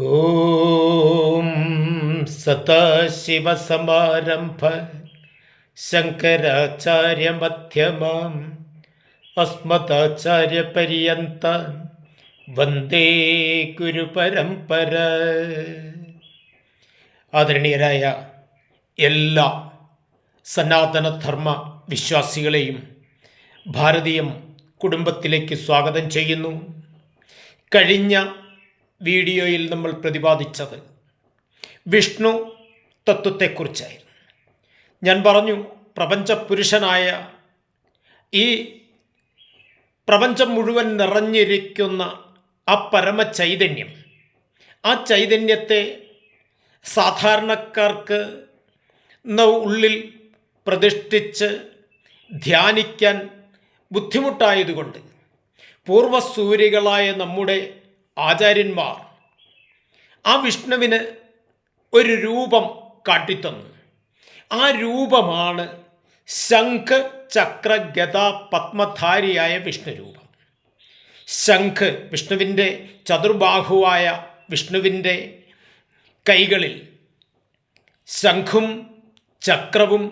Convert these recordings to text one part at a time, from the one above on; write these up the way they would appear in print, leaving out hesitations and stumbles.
ഓം സദാശിവസമാരംഭ ശങ്കരാചാര്യമധ്യമാം അസ്മദാചാര്യപര്യന്ത വന്ദേ ഗുരുപരമ്പര. ആദരണീയരായ എല്ലാ സനാതനധർമ്മ വിശ്വാസികളെയും ഭാരതീയം കുടുംബത്തിലേക്ക് സ്വാഗതം ചെയ്യുന്നു. കഴിഞ്ഞ വീഡിയോയിൽ നമ്മൾ പ്രതിപാദിച്ചത് വിഷ്ണു തത്വത്തെക്കുറിച്ചായിരുന്നു. ഞാൻ പറഞ്ഞു, പ്രപഞ്ചപുരുഷനായ ഈ പ്രപഞ്ചം മുഴുവൻ നിറഞ്ഞിരിക്കുന്ന ആ പരമചൈതന്യം, ആ ചൈതന്യത്തെ സാധാരണക്കാർക്ക് ഉള്ളിൽ പ്രതിഷ്ഠിച്ച് ധ്യാനിക്കാൻ ബുദ്ധിമുട്ടായതുകൊണ്ട് പൂർവസൂരികളായ നമ്മുടെ ആചാര്യന്മാർ ആ വിഷ്ണുവിന് ഒരു രൂപം കാട്ടിത്തന്നു. ആ രൂപമാണ് ശംഖ് ചക്ര ഗദ പത്മധാരിയായ വിഷ്ണു രൂപം. ശംഖ്, വിഷ്ണുവിൻ്റെ ചതുർബാഹുവായ വിഷ്ണുവിൻ്റെ കൈകളിൽ ശംഖും ചക്രവും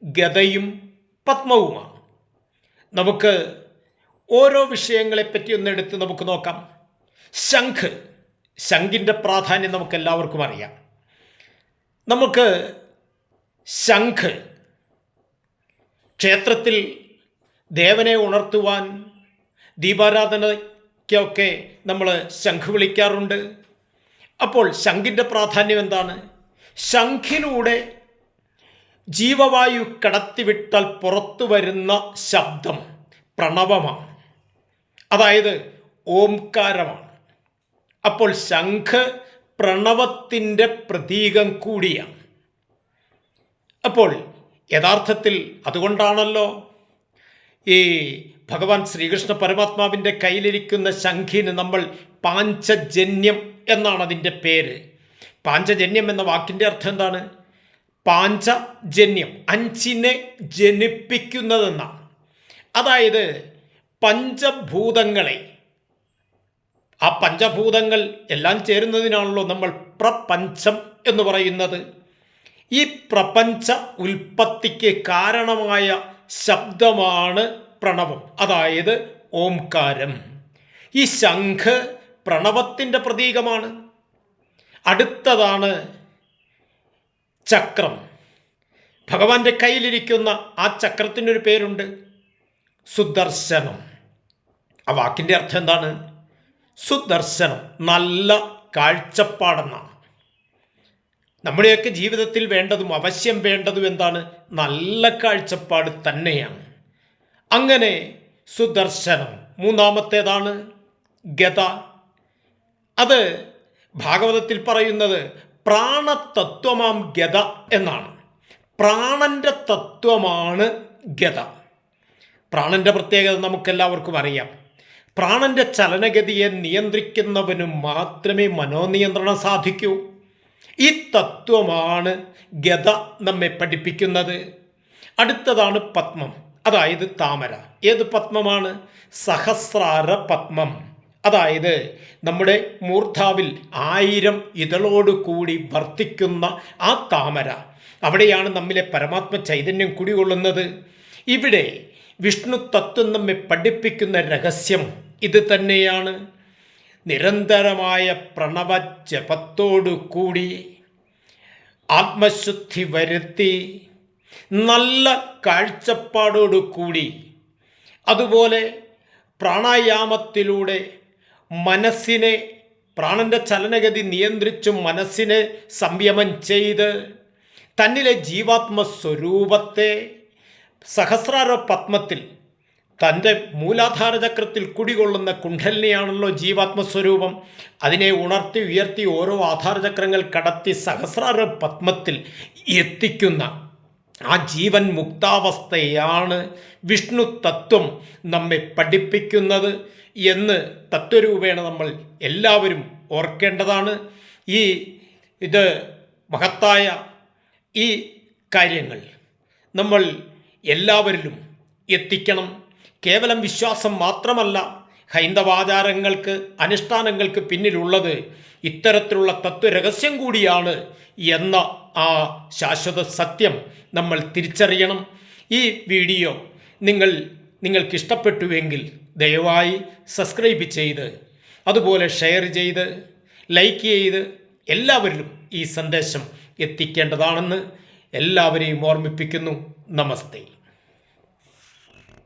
ഗദയും പത്മവുമാണ്. നമുക്ക് ഓരോ വിഷയങ്ങളെപ്പറ്റി ഒന്നെടുത്ത് നമുക്ക് നോക്കാം. ശംഖിൻ്റെ പ്രാധാന്യം നമുക്ക് എല്ലാവർക്കും അറിയാം. നമുക്ക് ശംഖ് ക്ഷേത്രത്തിൽ ദേവനെ ഉണർത്തുവാൻ ദീപാരാധനയ്ക്കൊക്കെ നമ്മൾ ശംഖ് വിളിക്കാറുണ്ട്. അപ്പോൾ ശംഖിൻ്റെ പ്രാധാന്യം എന്താണ്? ശംഖിലൂടെ ജീവവായു കടത്തിവിട്ടാൽ പുറത്തു വരുന്ന ശബ്ദം പ്രണവമാണ്, അതായത് ഓംകാരമാണ്. അപ്പോൾ ശംഖ് പ്രണവത്തിൻ്റെ പ്രതീകം കൂടിയാണ്. അപ്പോൾ യഥാർത്ഥത്തിൽ അതുകൊണ്ടാണല്ലോ ഈ ഭഗവാൻ ശ്രീകൃഷ്ണ പരമാത്മാവിൻ്റെ കയ്യിലിരിക്കുന്ന ശംഖിന് നമ്മൾ പാഞ്ചജന്യം എന്നാണ് അതിൻ്റെ പേര്. പാഞ്ചജന്യം എന്ന വാക്കിൻ്റെ അർത്ഥം എന്താണ്? പാഞ്ചജന്യം, അഞ്ചിനെ ജനിപ്പിക്കുന്നതെന്നാണ്. അതായത് പഞ്ചഭൂതങ്ങളെ, ആ പഞ്ചഭൂതങ്ങൾ എല്ലാം ചേരുന്നതിനാണല്ലോ നമ്മൾ പ്രപഞ്ചം എന്ന് പറയുന്നത്. ഈ പ്രപഞ്ച ഉൽപ്പത്തിക്ക് കാരണമായ ശബ്ദമാണ് പ്രണവം, അതായത് ഓംകാരം. ഈ ശംഖ് പ്രണവത്തിൻ്റെ പ്രതീകമാണ്. അടുത്തതാണ് ചക്രം. ഭഗവാന്റെ കയ്യിലിരിക്കുന്ന ആ ചക്രത്തിനൊരു പേരുണ്ട്, സുദർശനം. ആ വാക്കിൻ്റെ അർത്ഥം എന്താണ്? സുദർശനം, നല്ല കാഴ്ചപ്പാടെന്നാണ്. നമ്മുടെയൊക്കെ ജീവിതത്തിൽ വേണ്ടതും അവശ്യം വേണ്ടതും എന്താണ്? നല്ല കാഴ്ചപ്പാട് തന്നെയാണ്. അങ്ങനെ സുദർശനം. മൂന്നാമത്തേതാണ് ഗദ. അത് ഭാഗവതത്തിൽ പറയുന്നത് പ്രാണതത്വമാം ഗദ എന്നാണ്. പ്രാണന്റെ തത്വമാണ് ഗദ. പ്രാണന്റെ പ്രത്യേകത നമുക്കെല്ലാവർക്കും അറിയാം. പ്രാണന്റെ ചലനഗതിയെ നിയന്ത്രിക്കുന്നവന് മാത്രമേ മനോനിയന്ത്രണം സാധിക്കൂ. ഈ തത്വമാണ് ഗദ നമ്മെ പഠിപ്പിക്കുന്നത്. അടുത്തതാണ് പത്മം, അതായത് താമര. ഏത് പത്മമാണ്? സഹസ്രാര പത്മം. അതായത് നമ്മുടെ മൂർധാവിൽ 1000 ഇതളോടുകൂടി വർത്തിക്കുന്ന ആ താമര. അവിടെയാണ് നമ്മിലെ പരമാത്മ ചൈതന്യം കുടികൊള്ളുന്നത്. ഇവിടെ വിഷ്ണു തത്വം നമ്മെ പഠിപ്പിക്കുന്ന രഹസ്യം ഇത് തന്നെയാണ്. നിരന്തരമായ പ്രണവ ജപത്തോടുകൂടി ആത്മശുദ്ധി വരുത്തി നല്ല കാഴ്ചപ്പാടോടുകൂടി, അതുപോലെ പ്രാണായാമത്തിലൂടെ മനസ്സിനെ, പ്രാണന്റെ ചലനഗതി നിയന്ത്രിച്ചും മനസ്സിനെ സംയമം ചെയ്ത് തന്നിലെ ജീവാത്മസ്വരൂപത്തെ സഹസ്രാര പത്മത്തിൽ, തൻ്റെ മൂലാധാര ചക്രത്തിൽ കുടികൊള്ളുന്ന കുണ്ഡലിനിയാണല്ലോ ജീവാത്മസ്വരൂപം. അതിനെ ഉണർത്തി ഉയർത്തി ഓരോ ആധാരചക്രങ്ങൾ കടത്തി സഹസ്രാര പത്മത്തിൽ എത്തിക്കുന്ന ആ ജീവൻ മുക്താവസ്ഥയാണ് വിഷ്ണു തത്വം നമ്മെ പഠിപ്പിക്കുന്നത് എന്ന് തത്വരൂപേണ നമ്മൾ എല്ലാവരും ഓർക്കേണ്ടതാണ്. ഇത് മഹത്തായ ഈ കാര്യങ്ങൾ നമ്മൾ എല്ലാവരിലും എത്തിക്കണം. കേവലം വിശ്വാസം മാത്രമല്ല, ഹൈന്ദവാചാരങ്ങൾക്ക് അനുഷ്ഠാനങ്ങൾക്ക് പിന്നിലുള്ളത് ഇത്തരത്തിലുള്ള തത്വരഹസ്യം കൂടിയാണ് എന്ന ആ ശാശ്വത സത്യം നമ്മൾ തിരിച്ചറിയണം. ഈ വീഡിയോ നിങ്ങൾക്ക് ഇഷ്ടപ്പെട്ടുവെങ്കിൽ ദയവായി സബ്സ്ക്രൈബ് ചെയ്ത് അതുപോലെ ഷെയർ ചെയ്ത് ലൈക്ക് ചെയ്ത് എല്ലാവരിലും ഈ സന്ദേശം എത്തിക്കേണ്ടതാണെന്ന് എല്ലാവരെയും ഓർമ്മിപ്പിക്കുന്നു. നമസ്തേ.